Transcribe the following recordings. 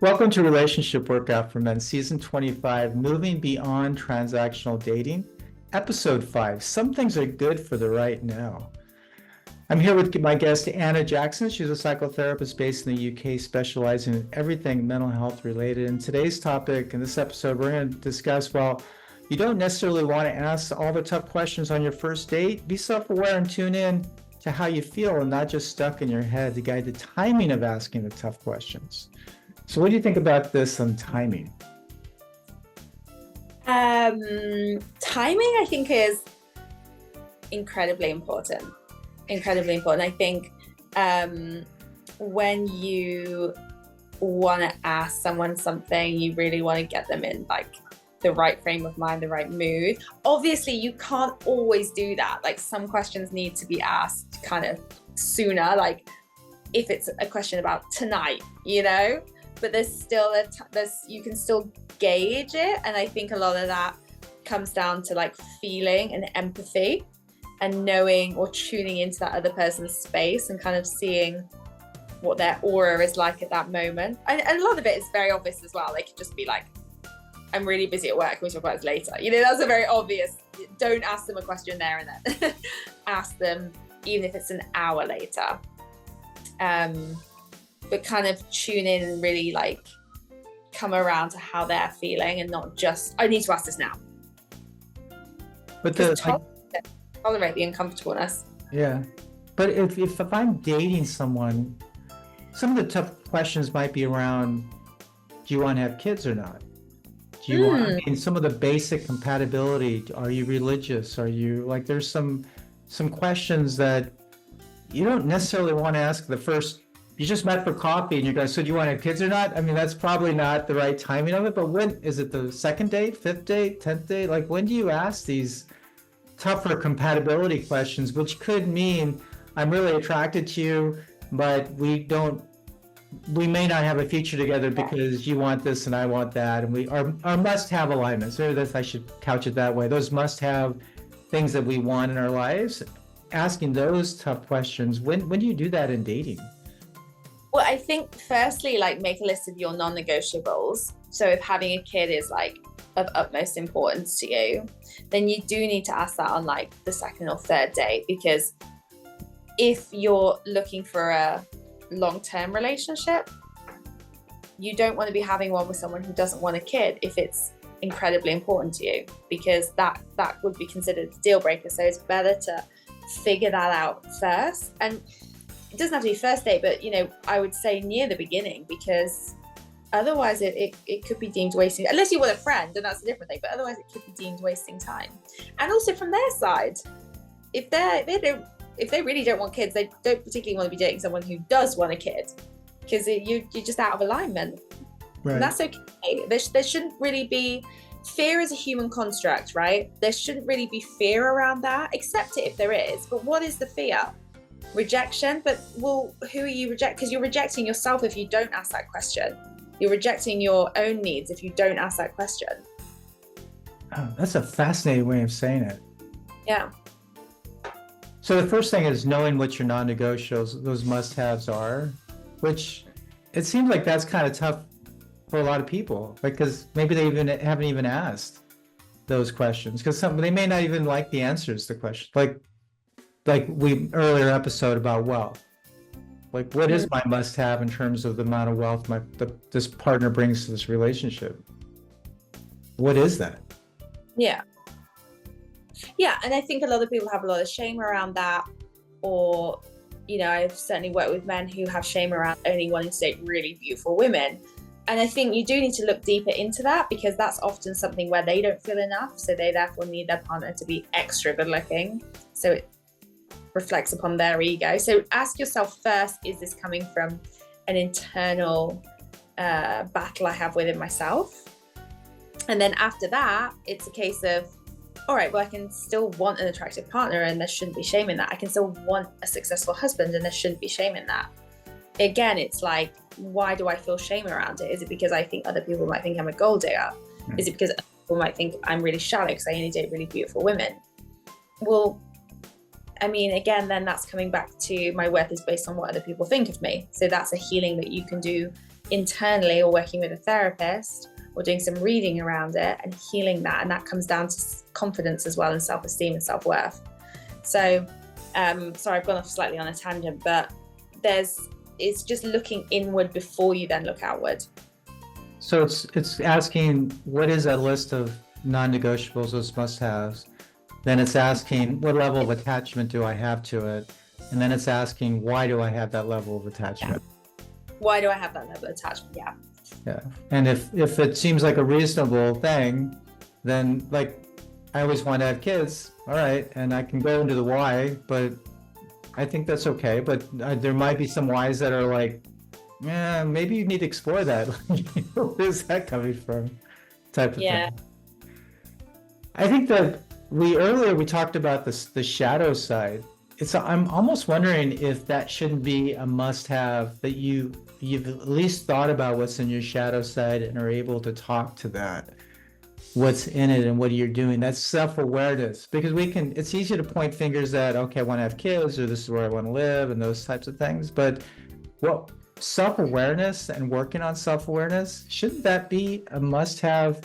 Welcome to Relationship Workout for Men, Season 25, Moving Beyond Transactional Dating, Episode 5, Some Things Are Good for the Right Now. I'm here with my guest, Anna Jackson. She's a psychotherapist based in the UK, specializing in everything mental health related. And today's topic in this episode, we're going to discuss, you don't necessarily want to ask all the tough questions on your first date. Be self-aware and tune in to how you feel and not just stuck in your head to guide the timing of asking the tough questions. So what do you think about this on timing? Timing, I think, is incredibly important. Incredibly important. I think when you want to ask someone something, you really want to get them in like the right frame of mind, the right mood. Obviously, you can't always do that. Like some questions need to be asked kind of sooner. Like if it's a question about tonight, but there's still you can still gauge it. And I think a lot of that comes down to like feeling and empathy and knowing or tuning into that other person's space and kind of seeing what their aura is like at that moment. And a lot of it is very obvious as well. They could just be like, I'm really busy at work, can we talk about this later? That's a very obvious, don't ask them a question there and then. Ask them even if it's an hour later. But kind of tune in and really like come around to how they're feeling and not just, I need to ask this now. But tolerate the uncomfortableness. Yeah. But if I'm dating someone, some of the tough questions might be around, do you want to have kids or not? Do you want, some of the basic compatibility, are you religious? Are you like, there's some questions that you don't necessarily want to ask the first. You just met for coffee and you guys, so do you want to have kids or not? I mean, that's probably not the right timing of it, but when is it, the second date, fifth date, 10th date? Like when do you ask these tougher compatibility questions, which could mean I'm really attracted to you, but we may not have a future together because you want this and I want that. And we are must-have alignments, or I should couch it that way. Those must-have things that we want in our lives. Asking those tough questions, when do you do that in dating? Well, I think firstly, like make a list of your non-negotiables. So if having a kid is like of utmost importance to you, then you do need to ask that on like the second or third date, because if you're looking for a long-term relationship, you don't want to be having one with someone who doesn't want a kid if it's incredibly important to you, because that would be considered a deal breaker. So it's better to figure that out first. And it doesn't have to be first date, but I would say near the beginning, because otherwise it could be deemed wasting, unless you want a friend, and that's a different thing, but otherwise it could be deemed wasting time. And also from their side, if they really don't want kids, they don't particularly want to be dating someone who does want a kid, because you're just out of alignment. Right. And that's okay. There shouldn't really be, fear is a human construct, right? There shouldn't really be fear around that. Accept it if there is, but what is the fear? Rejection. But who are you rejecting? Because you're rejecting yourself if you don't ask that question. You're rejecting your own needs if you don't ask that question. Oh, that's a fascinating way of saying it. Yeah. So the first thing is knowing what your non-negotiables, those must-haves are, which it seems like that's kind of tough for a lot of people, because maybe they haven't even asked those questions, because they may not even like the answers to questions. Like we earlier episode about wealth. Like what is my must-have in terms of the amount of wealth this partner brings to this relationship? What is that? Yeah. Yeah, and I think a lot of people have a lot of shame around that, or I've certainly worked with men who have shame around only wanting to date really beautiful women. And I think you do need to look deeper into that, because that's often something where they don't feel enough, so they therefore need their partner to be extra good looking, so it reflects upon their ego. So ask yourself first, is this coming from an internal battle I have within myself? And then after that, it's a case of, all right, well, I can still want an attractive partner and there shouldn't be shame in that. I can still want a successful husband and there shouldn't be shame in that. Again, it's like, why do I feel shame around it? Is it because I think other people might think I'm a gold digger? Is it because other people might think I'm really shallow because I only date really beautiful women? Well, I mean, again, then that's coming back to my worth is based on what other people think of me. So that's a healing that you can do internally, or working with a therapist, or doing some reading around it and healing that. And that comes down to confidence as well, and self-esteem and self-worth. So, sorry, I've gone off slightly on a tangent, but it's just looking inward before you then look outward. So it's asking, what is that list of non-negotiables, those must-haves? Then it's asking, what level of attachment do I have to it? And then it's asking, why do I have that level of attachment? Yeah. Why do I have that level of attachment? Yeah. Yeah. And if it seems like a reasonable thing, then like, I always want to have kids. All right. And I can go into the why, but I think that's okay. But there might be some whys that are like, yeah, maybe you need to explore that. Where's that coming from? Type of thing. I think that earlier we talked about the shadow side. I'm almost wondering if that shouldn't be a must-have, that you've at least thought about what's in your shadow side and are able to talk to that, what's in it and what you're doing. That's self-awareness, because it's easy to point fingers at, okay, I want to have kids, or this is where I want to live, and those types of things. But self-awareness and working on self-awareness, shouldn't that be a must-have?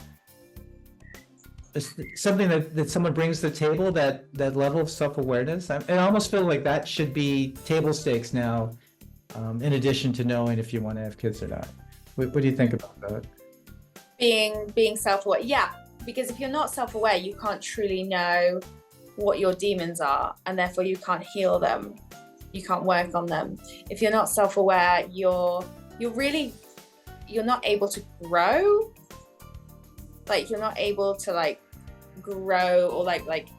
Something that someone brings to the table, that level of self-awareness. I almost feel like that should be table stakes now, in addition to knowing if you want to have kids or not. What do you think about that? Being self-aware, yeah, because if you're not self-aware, you can't truly know what your demons are, and therefore you can't heal them, you can't work on them. If you're not self-aware, you're not able to grow. Like, you're not able to like grow, or like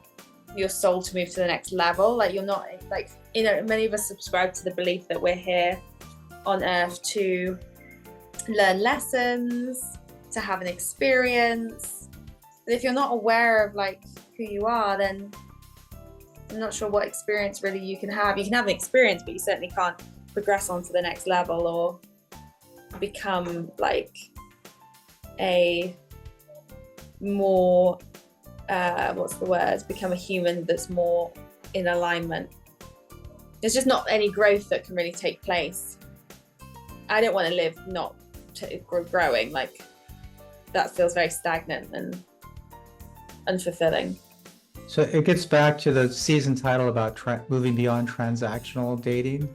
your soul to move to the next level. Like, you're not, like, many of us subscribe to the belief that we're here on earth to learn lessons, to have an experience. But if you're not aware of like who you are, then I'm not sure what experience really you can have. You can have an experience, but you certainly can't progress on to the next level, or become like a more become a human that's more in alignment. There's just not any growth that can really take place. I don't want to live not growing. Like, that feels very stagnant and unfulfilling. So it gets back to the season title about moving beyond transactional dating.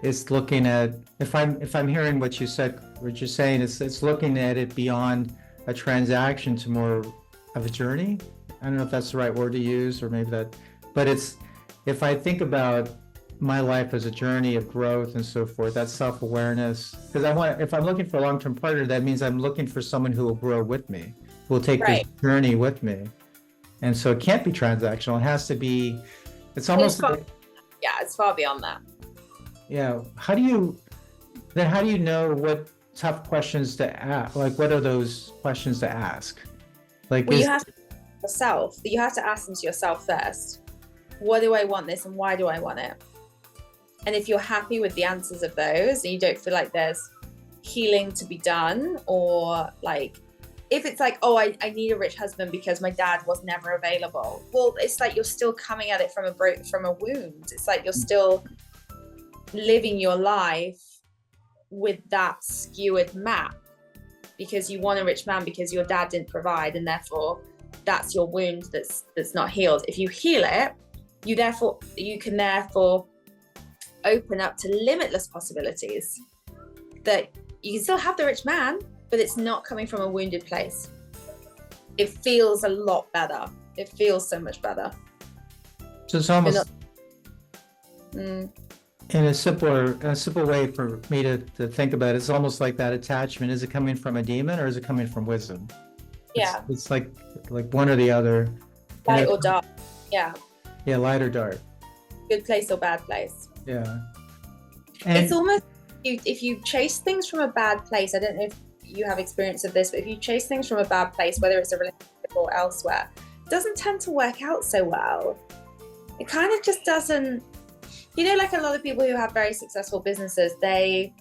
It's looking at, if I'm hearing what you're saying, it's looking at it beyond a transaction to more of a journey. I don't know if that's the right word to use, or maybe that, but if I think about my life as a journey of growth and so forth, that's self-awareness. Because if I'm looking for a long-term partner, that means I'm looking for someone who will grow with me, who will take this journey with me. And so it can't be transactional. It has to be, it's far beyond that. Yeah. How do you know what tough questions to ask? Like, what are those questions to ask? Like, well, you have to ask them to yourself first. What do I want this, and why do I want it? And if you're happy with the answers of those, and you don't feel like there's healing to be done, or like, if it's like, oh, I need a rich husband because my dad was never available. Well, it's like you're still coming at it from a wound. It's like you're still living your life with that skewered map, because you want a rich man because your dad didn't provide, and therefore that's your wound that's not healed. If you heal it, you can therefore open up to limitless possibilities, that you can still have the rich man, but it's not coming from a wounded place. It feels a lot better. It feels so much better. So it's almost in a simple way for me to think about it, it's almost like that attachment. Is it coming from a demon, or is it coming from wisdom? Yeah. It's like one or the other. Light or dark. Yeah. Yeah, light or dark. Good place or bad place. Yeah. It's almost, if you chase things from a bad place, I don't know if you have experience of this, but if you chase things from a bad place, whether it's a relationship or elsewhere, it doesn't tend to work out so well. It kind of just doesn't. You know, like a lot of people who have very successful businesses, they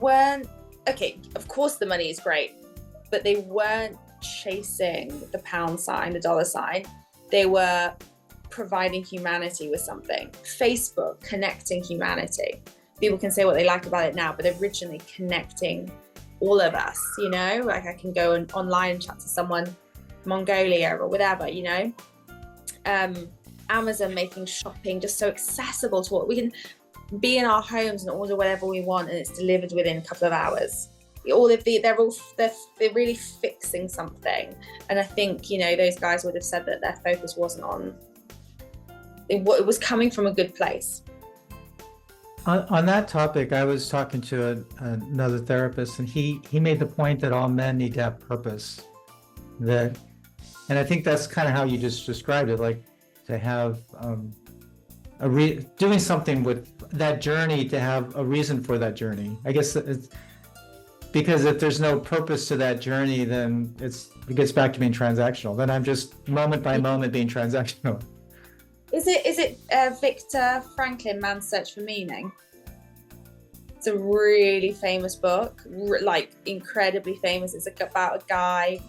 weren't, okay, of course the money is great, but they weren't chasing the pound sign, the dollar sign. They were providing humanity with something. Facebook, connecting humanity. People can say what they like about it now, but originally connecting all of us, you know, like I can go online and chat to someone Mongolia or whatever, you know. Amazon making shopping just so accessible to what we can be in our homes and order whatever we want, and it's delivered within a couple of hours. They're really fixing something, and I think, you know, those guys would have said that their focus wasn't on it was coming from a good place. On that topic, I was talking to another therapist, and he made the point that all men need to have purpose. And I think that's kind of how you just described it, like to have doing something with that journey, to have a reason for that journey. I guess it's because if there's no purpose to that journey, then it gets back to being transactional. Then I'm just moment by moment being transactional. Is it Viktor Frankl, Man's Search for Meaning? It's a really famous book, like incredibly famous. It's about a guy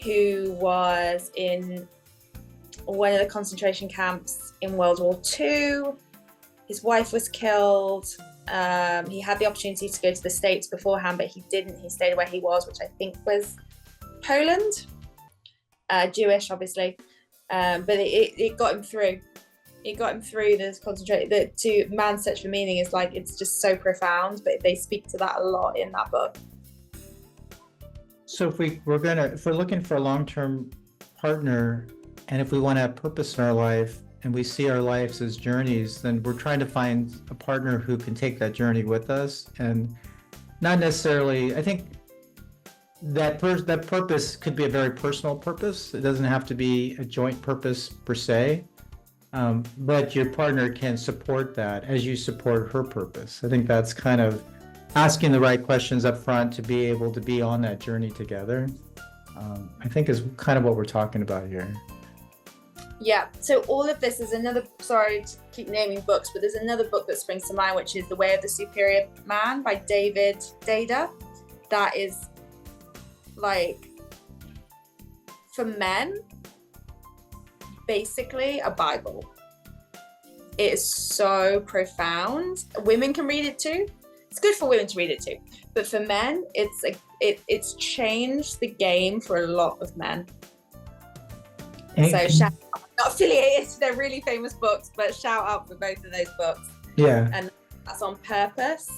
who was in one of the concentration camps in World War II. His wife was killed. He had the opportunity to go to the States beforehand, but he didn't. He stayed where he was, which I think was Poland. Jewish, obviously. But it got him through. It got him through this concentration. To Man's Search for Meaning is like, it's just so profound, but they speak to that a lot in that book. So if we're looking for a long-term partner, and if we want to have purpose in our life, and we see our lives as journeys, then we're trying to find a partner who can take that journey with us. And not necessarily, I think that purpose could be a very personal purpose. It doesn't have to be a joint purpose per se, but your partner can support that as you support her purpose. I think that's kind of asking the right questions up front to be able to be on that journey together. I think is kind of what we're talking about here. Yeah, so all of this is another, sorry to keep naming books, but there's another book that springs to mind, which is The Way of the Superior Man by David Dada. That is like, for men, basically a Bible. It is so profound. Women can read it too. It's good for women to read it too. But for men, it's changed the game for a lot of men. So shout out, not affiliated, they're really famous books, but shout out for both of those books. Yeah. And that's on purpose.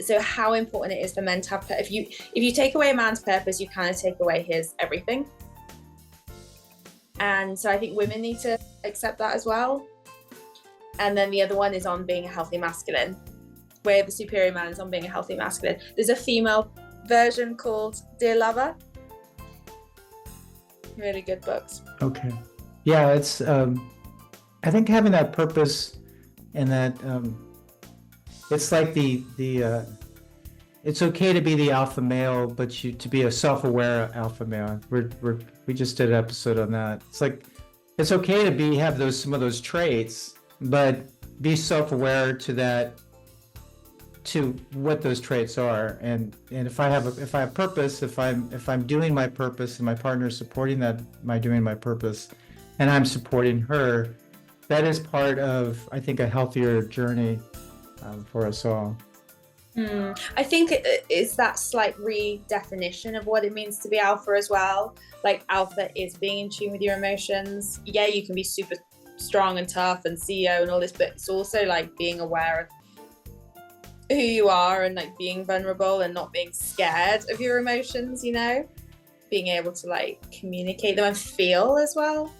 So how important it is for men to have, if you take away a man's purpose, you kind of take away his everything. And so I think women need to accept that as well. And then the other one is on being a healthy masculine. Way of the Superior Man is on being a healthy masculine. There's a female version called Dear Lover. Really good books. Okay. Yeah, it's I think having that purpose and that it's like the it's okay to be the alpha male, but to be a self-aware alpha male. We just did an episode on that. It's like it's okay to have some of those traits, but be self-aware to what those traits are, and if I have purpose, if I'm doing my purpose and my partner is supporting that, doing my purpose, and I'm supporting her, that is part of, I think, a healthier journey for us all. I think it's that slight redefinition of what it means to be alpha as well. Like, alpha is being in tune with your emotions. Yeah, you can be super strong and tough and CEO and all this, but it's also like being aware of who you are and like being vulnerable and not being scared of your emotions, you know, being able to like communicate them and feel as well,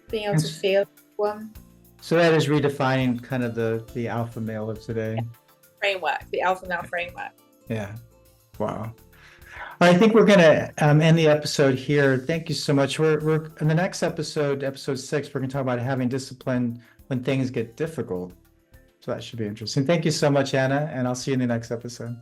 being able to feel one. So that is redefining kind of the alpha male of today. Framework, the alpha male framework. Yeah. Wow. I think we're going to end the episode here. Thank you so much. We're in the next episode 6, we're going to talk about having discipline when things get difficult. So that should be interesting. Thank you so much, Anna, and I'll see you in the next episode.